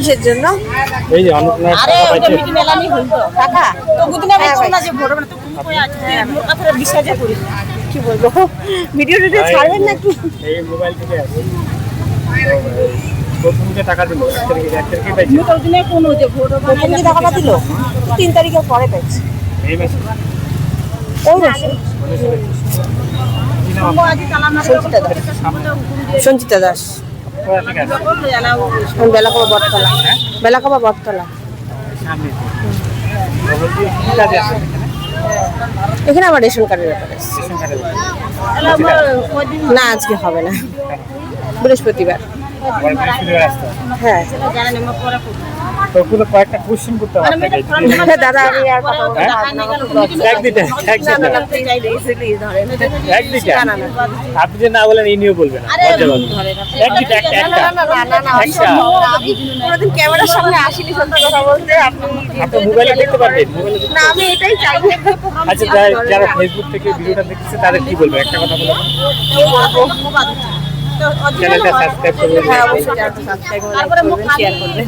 কিসের জন্য? এই যে অন্নপূর্ণার আরে টাকা ওটা পাইছে। মিটিং এলানি হইতো টাকা তো বুদিনা বলছো না যে ভোট মানে তো তুমি কই আছিস মোর কথাটা বিশ্বাস করি কি বলবো, ভিডিও ছাড়বেন নাকি? এই মোবাইল থেকে আছে। প্রথম যে টাকা দিল 1 তারিখে পাইছে। মোর দিনে কোন যে ভোট প্রথম কি টাকাটা দিল? 3 তারিখের পরে পেয়েছি। এই মাসে ওই মাসে আজি তালা মারে সঞ্চিতা দাস। কোথা থেকে আসে? আমি বেলাকাবা বটতলা। বেলাকাবা বটতলা। সামনে খবর দিয়ে কি কাজে আসে এখানে আমার রেশন কার্ডের ব্যাপারে। রেশন কার্ডের না, আজকে হবে না, বৃহস্পতিবার। আবার বৃহস্পতিবার আসতে হবে। হ্যাঁ তো ওগুলো কয়েকটা কোশ্চেন করতে হবে আপনাকে। দাদা, আমি আর কথা বলবো না। এক দিতে না, না, না, please, please, ধরেন। এক দিতে না, না, না। আপনি যে না বলেন এই নিয়েও বলবেন না, লজ্জা পাবেন। এক দিতে একটা না, না, না, না, না, একটা আমি কোনোদিন ক্যামেরার সামনে আসিনি সত্যি কথা বলতে। আপনি আপনি মোবাইলে দেখতে পারবেন মোবাইলে না, আমি এটাই চাই। আচ্ছা যারা ফেসবুক থেকে ভিডিওটা দেখতেছে তাদের কি বলবো একটা কথা বলবো চ্যানেলটা সাবস্ক্রাইব করবেন হ্যাঁ, অবশ্যই চ্যানেলটা সাবস্ক্রাইব করবেন, শেয়ার করবেন।